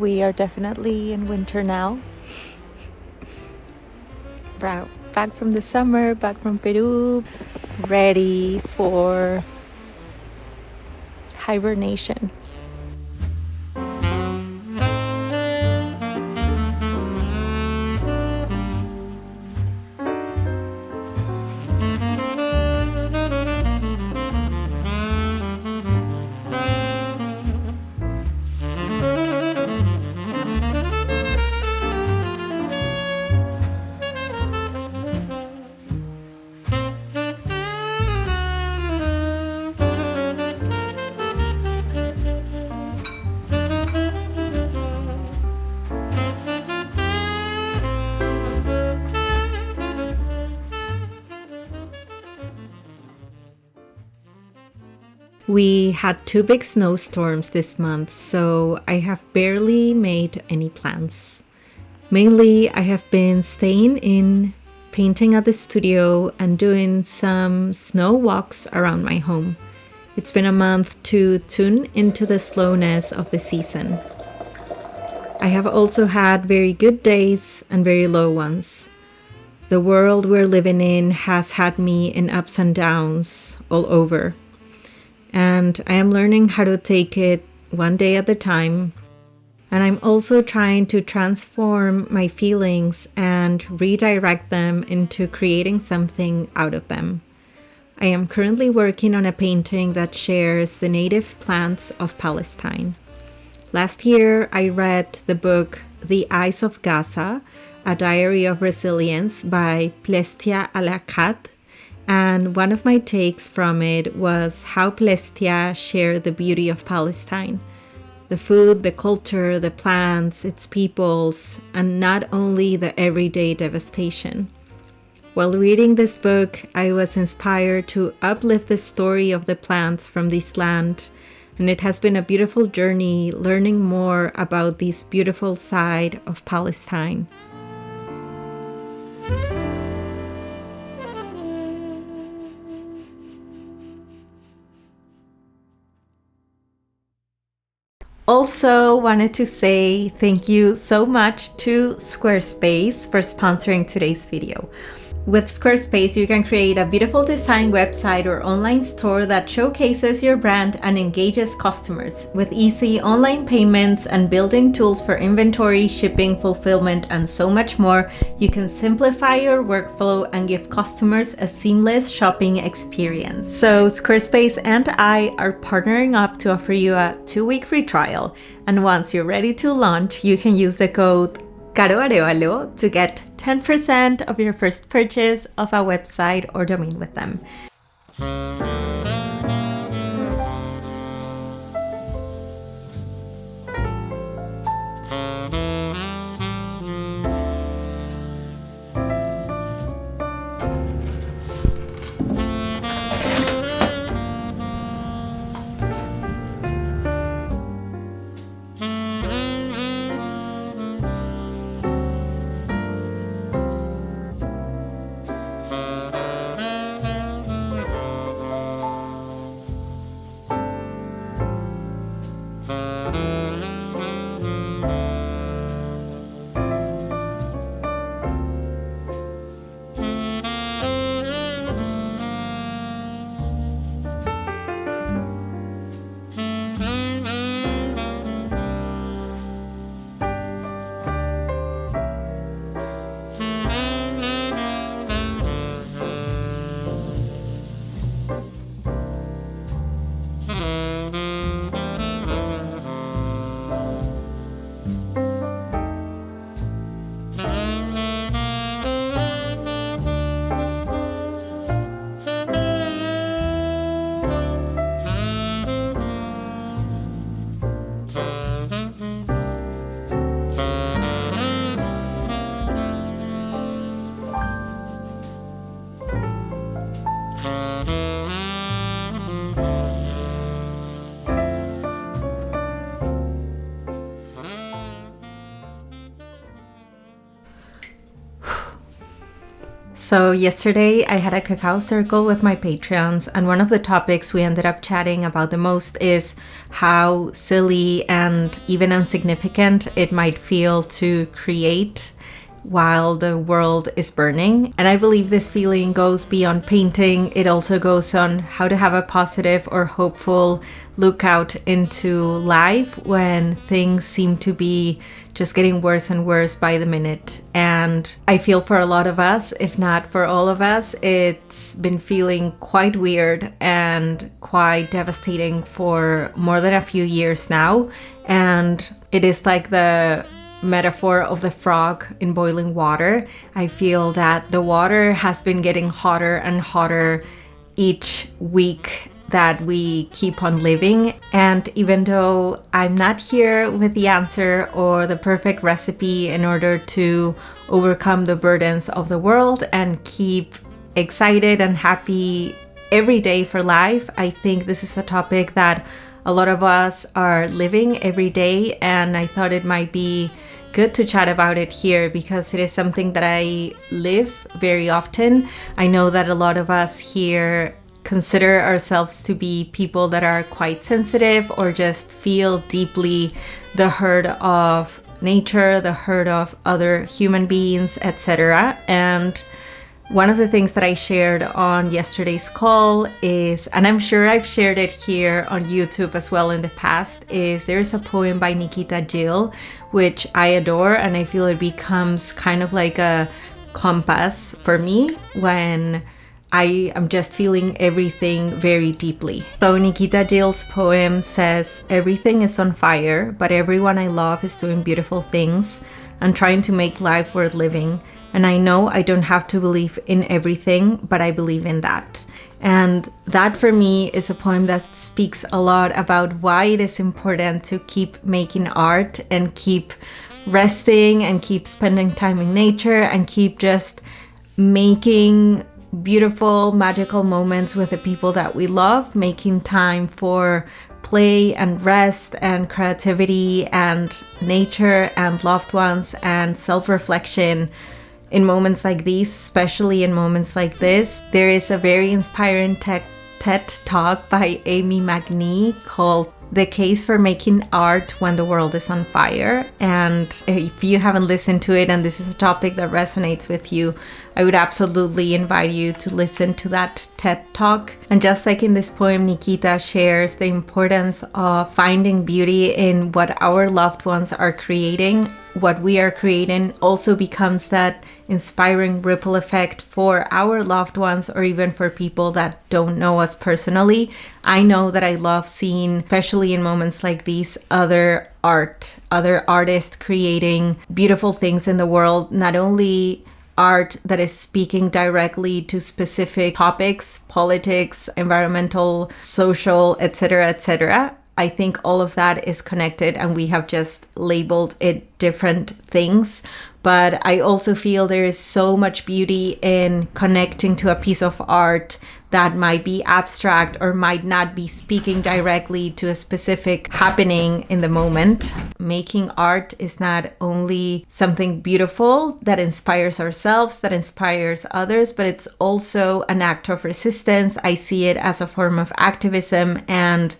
We are definitely in winter now. Back from the summer, back from Peru, ready for hibernation. We had 2 big snowstorms this month, so I have barely made any plans. Mainly, I have been staying in, painting at the studio, and doing some snow walks around my home. It's been a month to tune into the slowness of the season. I have also had very good days and very low ones. The world we're living in has had me in ups and downs all over. And I am learning how to take it one day at a time. And I'm also trying to transform my feelings and redirect them into creating something out of them. I am currently working on a painting that shares the native plants of Palestine. Last year, I read the book The Eyes of Gaza, A Diary of Resilience by Plestia Alakat, and one of my takes from it was how Plestia shared the beauty of Palestine. The food, the culture, the plants, its peoples, and not only the everyday devastation. While reading this book, I was inspired to uplift the story of the plants from this land, and it has been a beautiful journey learning more about this beautiful side of Palestine. Also wanted to say thank you so much to Squarespace for sponsoring today's video. With Squarespace, you can create a beautiful design website or online store that showcases your brand and engages customers. With easy online payments and built-in tools for inventory, shipping, fulfillment, and so much more, you can simplify your workflow and give customers a seamless shopping experience. So Squarespace and I are partnering up to offer you a 2-week free trial. And once you're ready to launch, you can use the code Caro Arevalo to get 10% of your first purchase of a website or domain with them. So yesterday I had a cacao circle with my Patreons, and one of the topics we ended up chatting about the most is how silly and even insignificant it might feel to create while the world is burning. And I believe this feeling goes beyond painting. It also goes on how to have a positive or hopeful look out into life when things seem to be just getting worse and worse by the minute. And I feel for a lot of us, if not for all of us, it's been feeling quite weird and quite devastating for more than a few years now. And it is like the metaphor of the frog in boiling water. I feel that the water has been getting hotter and hotter each week that we keep on living. And even though I'm not here with the answer or the perfect recipe in order to overcome the burdens of the world and keep excited and happy every day for life, I think this is a topic that a lot of us are living every day, and I thought it might be good to chat about it here because it is something that I live very often. I know that a lot of us here consider ourselves to be people that are quite sensitive or just feel deeply the hurt of nature, the hurt of other human beings, etc. And one of the things that I shared on yesterday's call is, and I'm sure I've shared it here on YouTube as well in the past, is there's a poem by Nikita Gill, which I adore, and I feel it becomes kind of like a compass for me when I am just feeling everything very deeply. So Nikita Gill's poem says, "Everything is on fire, but everyone I love is doing beautiful things and trying to make life worth living. And I know I don't have to believe in everything, but I believe in that." And that for me is a poem that speaks a lot about why it is important to keep making art and keep resting and keep spending time in nature and keep just making beautiful, magical moments with the people that we love, making time for play and rest and creativity and nature and loved ones and self-reflection in moments like these, especially in moments like this. There is a very inspiring TED talk by Amy McNee called "The Case for Making Art When the World is on Fire." And if you haven't listened to it and this is a topic that resonates with you, I would absolutely invite you to listen to that TED talk. And just like in this poem, Nikita shares the importance of finding beauty in what our loved ones are creating. What we are creating also becomes that inspiring ripple effect for our loved ones or even for people that don't know us personally. I know that I love seeing, especially in moments like these, other artists creating beautiful things in the world, not only art that is speaking directly to specific topics, politics, environmental, social, etc., etc. I think all of that is connected and we have just labeled it different things. But I also feel there is so much beauty in connecting to a piece of art that might be abstract or might not be speaking directly to a specific happening in the moment. Making art is not only something beautiful that inspires ourselves, that inspires others, but it's also an act of resistance. I see it as a form of activism, and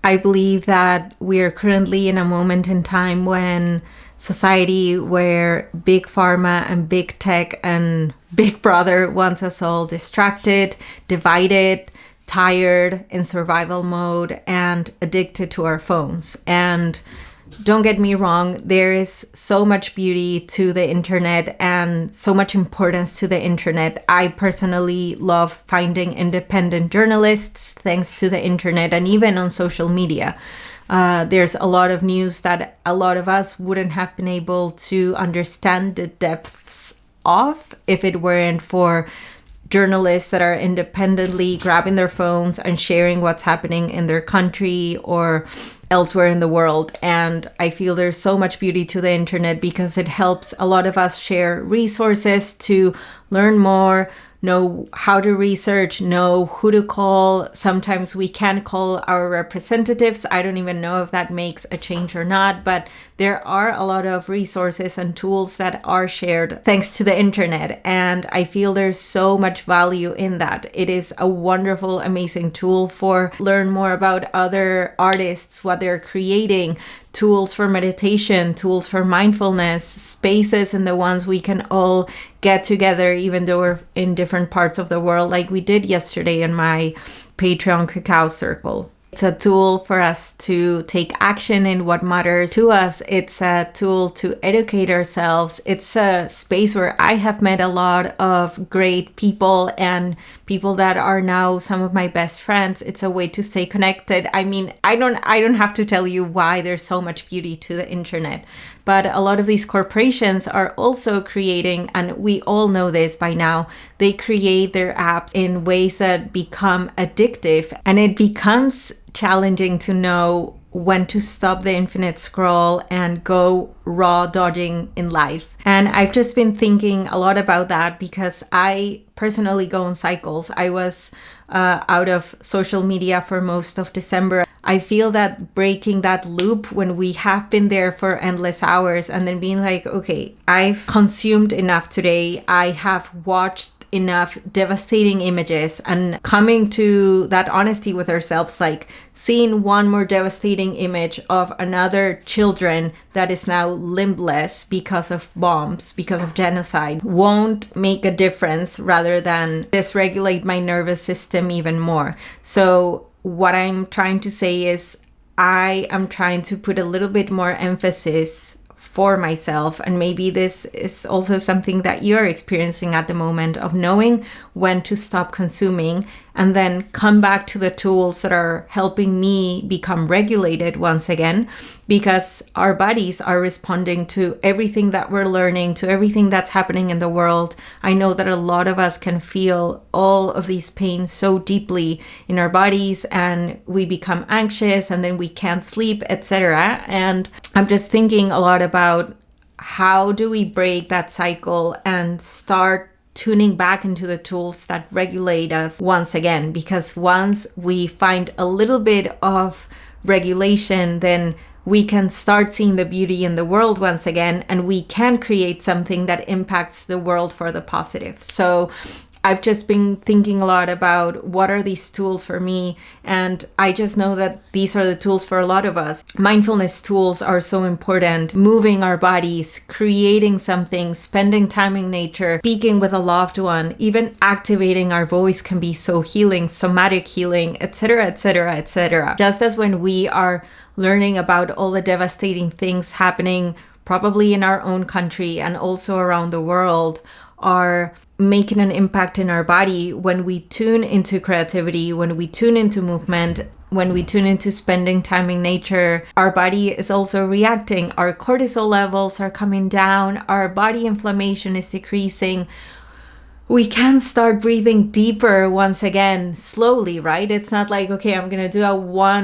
I believe that we are currently in a moment in time when society where big pharma and big tech and Big Brother wants us all distracted, divided, tired, in survival mode, and addicted to our phones. And don't get me wrong, there is so much beauty to the internet and so much importance to the internet. I personally love finding independent journalists thanks to the internet and even on social media. There's a lot of news that a lot of us wouldn't have been able to understand the depths of if it weren't for journalists that are independently grabbing their phones and sharing what's happening in their country or elsewhere in the world. And I feel there's so much beauty to the internet because it helps a lot of us share resources to learn more, know how to research, know who to call. Sometimes we can call our representatives. I don't even know if that makes a change or not, but there are a lot of resources and tools that are shared thanks to the internet. And I feel there's so much value in that. It is a wonderful, amazing tool for learn more about other artists, what they're creating, tools for meditation, tools for mindfulness, spaces and the ones we can all get together, even though we're in different parts of the world, like we did yesterday in my Patreon cacao circle. It's a tool for us to take action in what matters to us. It's a tool to educate ourselves. It's a space where I have met a lot of great people and people that are now some of my best friends. It's a way to stay connected. I mean, I don't have to tell you why there's so much beauty to the internet. But a lot of these corporations are also creating, and we all know this by now, they create their apps in ways that become addictive, and it becomes challenging to know when to stop the infinite scroll and go raw dodging in life. And I've just been thinking a lot about that because I personally go in cycles. I was out of social media for most of December. I feel that breaking that loop when we have been there for endless hours and then being like, okay, I've consumed enough today. I have watched enough devastating images, and coming to that honesty with ourselves, like seeing one more devastating image of another children that is now limbless because of bombs, because of genocide, won't make a difference rather than dysregulate my nervous system even more. So what I'm trying to say is I am trying to put a little bit more emphasis for myself, and maybe this is also something that you're experiencing at the moment, of knowing when to stop consuming and then come back to the tools that are helping me become regulated once again, because our bodies are responding to everything that we're learning, to everything that's happening in the world. I know that a lot of us can feel all of these pains so deeply in our bodies, and we become anxious and then we can't sleep, etc. And I'm just thinking a lot about how do we break that cycle and start tuning back into the tools that regulate us once again, because once we find a little bit of regulation, then we can start seeing the beauty in the world once again, and we can create something that impacts the world for the positive. So I've just been thinking a lot about what are these tools for me, and I just know that these are the tools for a lot of us. Mindfulness tools are so important. Moving our bodies, creating something, spending time in nature, speaking with a loved one, even activating our voice can be so healing, somatic healing, etc., etc., etc. Just as when we are learning about all the devastating things happening probably in our own country and also around the world, are making an impact in our body, when we tune into creativity, when we tune into movement, when we tune into spending time in nature, our body is also reacting. Our cortisol levels are coming down, our body inflammation is decreasing. We can start breathing deeper once again, slowly, right? It's not like, okay, I'm gonna do a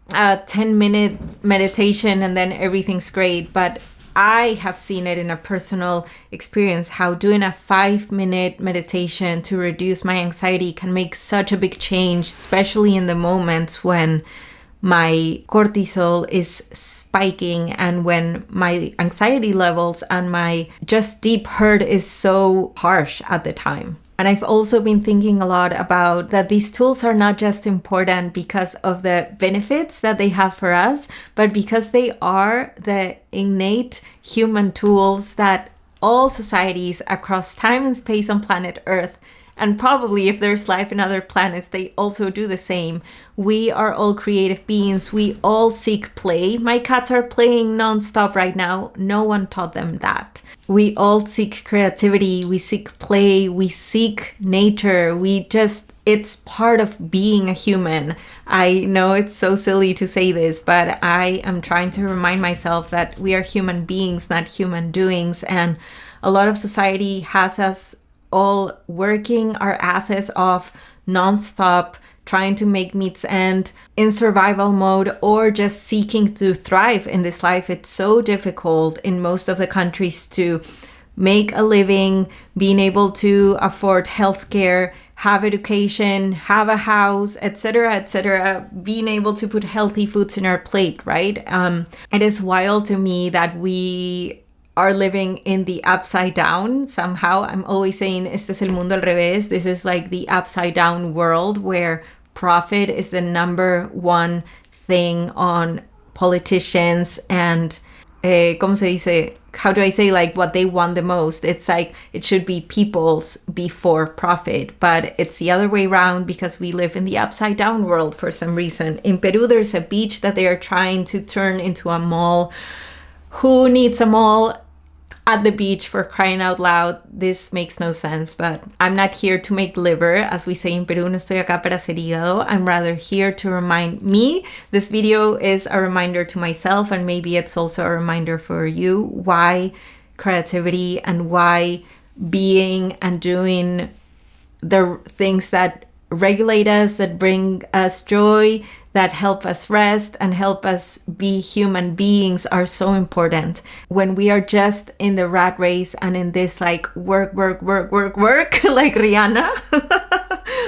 10-minute meditation and then everything's great. But I have seen it in a personal experience, how doing a 5-minute meditation to reduce my anxiety can make such a big change, especially in the moments when my cortisol is spiking and when my anxiety levels and my just deep hurt is so harsh at the time. And I've also been thinking a lot about that these tools are not just important because of the benefits that they have for us, but because they are the innate human tools that all societies across time and space on planet Earth, and probably if there's life in other planets, they also do the same. We are all creative beings. We all seek play. My cats are playing nonstop right now. No one taught them that. We all seek creativity. We seek play. We seek nature. It's part of being a human. I know it's so silly to say this, but I am trying to remind myself that we are human beings, not human doings. And a lot of society has us all working our asses off nonstop, trying to make meets end in survival mode, or just seeking to thrive in this life. It's so difficult in most of the countries to make a living, being able to afford healthcare, have education, have a house, etc., being able to put healthy foods in our plate, right? It is wild to me that we are living in the upside down somehow. I'm always saying, este es el mundo al revés. This is like the upside down world where profit is the number one thing on politicians and, ¿cómo se dice? How do I say, like, what they want the most? It's like it should be people's before profit, but it's the other way around because we live in the upside down world for some reason. In Peru, there's a beach that they are trying to turn into a mall. Who needs a mall at the beach, for crying out loud? This makes no sense, but I'm not here to make liver, as we say in Peru. No estoy acá para hacer hígado. I'm rather here to remind me. This video is a reminder to myself, and maybe it's also a reminder for you why creativity and why being and doing the things that regulate us, that bring us joy, that help us rest and help us be human beings are so important. When we are just in the rat race and in this like work, like Rihanna,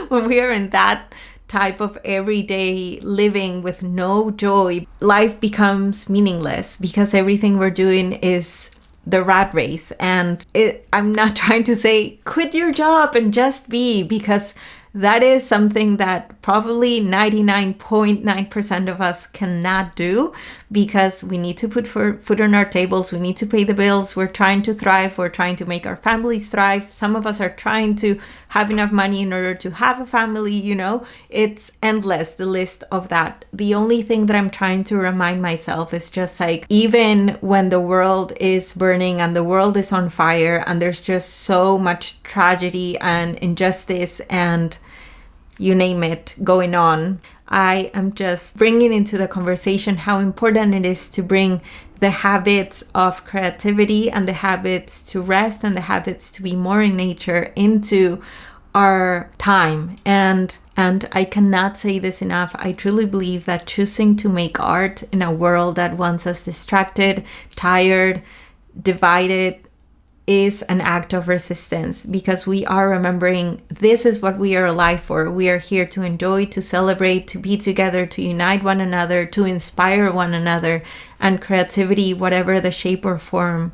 when we are in that type of everyday living with no joy, life becomes meaningless because everything we're doing is the rat race. And I'm not trying to say quit your job and just be, because that is something that probably 99.9% of us cannot do, because we need to put food on our tables. We need to pay the bills. We're trying to thrive. We're trying to make our families thrive. Some of us are trying to have enough money in order to have a family, you know. It's endless, the list of that. The only thing that I'm trying to remind myself is just like, even when the world is burning and the world is on fire and there's just so much tragedy and injustice and you name it going on, I am just bringing into the conversation how important it is to bring the habits of creativity and the habits to rest and the habits to be more in nature into our time. And I cannot say this enough. I truly believe that choosing to make art in a world that wants us distracted, tired, divided, is an act of resistance, because we are remembering this is what we are alive for. We are here to enjoy, to celebrate, to be together, to unite one another, to inspire one another. And creativity, whatever the shape or form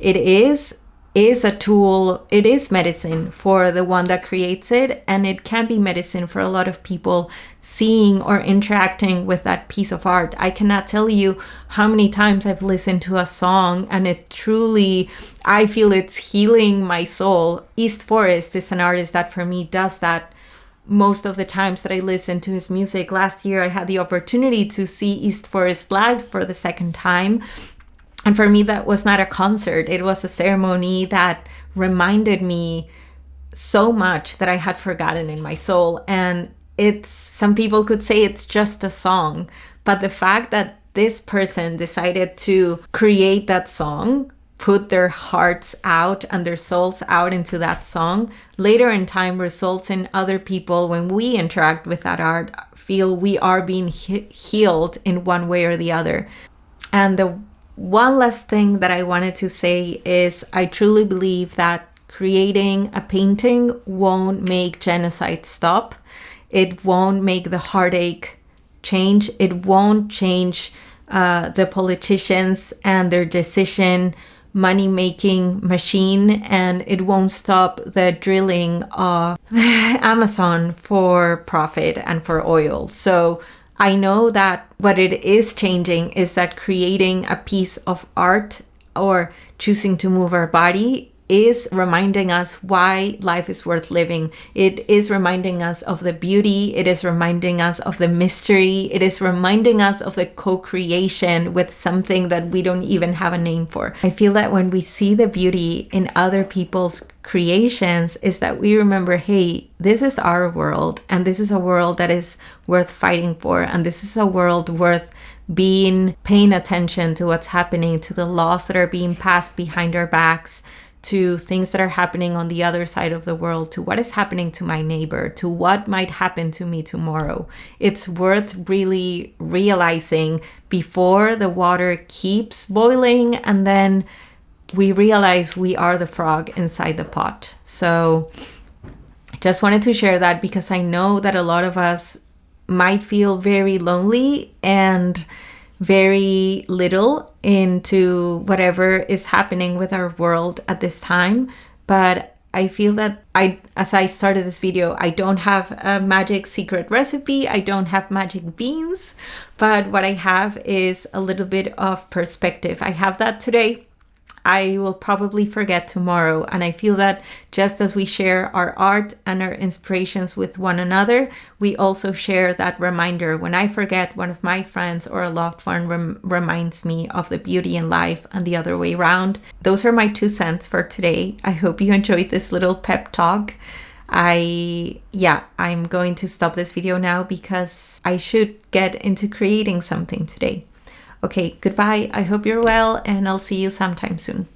it is a tool. It is medicine for the one that creates it, and it can be medicine for a lot of people seeing or interacting with that piece of art. I cannot tell you how many times I've listened to a song and it truly, I feel it's healing my soul. East Forest is an artist that for me does that most of the times that I listen to his music. Last year I had the opportunity to see East Forest live for the second time. And for me, that was not a concert. It was a ceremony that reminded me so much that I had forgotten in my soul. And some people could say it's just a song, but the fact that this person decided to create that song, put their hearts out and their souls out into that song, later in time results in other people, when we interact with that art, feel we are being healed in one way or the other. And the one last thing that I wanted to say is I truly believe that creating a painting won't make genocide stop. It won't make the heartache change. It won't change the politicians and their decision money-making machine, and it won't stop the drilling of the Amazon for profit and for oil. So I know that what it is changing is that creating a piece of art or choosing to move our body is reminding us why life is worth living. It is reminding us of the beauty. It is reminding us of the mystery. It is reminding us of the co-creation with something that we don't even have a name for. I feel that when we see the beauty in other people's creations is that we remember, hey, this is our world, and this is a world that is worth fighting for, and this is a world worth paying attention to what's happening, to the laws that are being passed behind our backs, to things that are happening on the other side of the world, to what is happening to my neighbor, to what might happen to me tomorrow. It's worth really realizing before the water keeps boiling and then we realize we are the frog inside the pot. So just wanted to share that because I know that a lot of us might feel very lonely and very little into whatever is happening with our world at this time. But I feel that as I started this video, I don't have a magic secret recipe. I don't have magic beans, but what I have is a little bit of perspective. I have that today. I will probably forget tomorrow. And I feel that just as we share our art and our inspirations with one another, we also share that reminder. When I forget, one of my friends or a loved one reminds me of the beauty in life, and the other way around. Those are my 2 cents for today. I hope you enjoyed this little pep talk. I'm going to stop this video now because I should get into creating something today. Okay, goodbye. I hope you're well, and I'll see you sometime soon.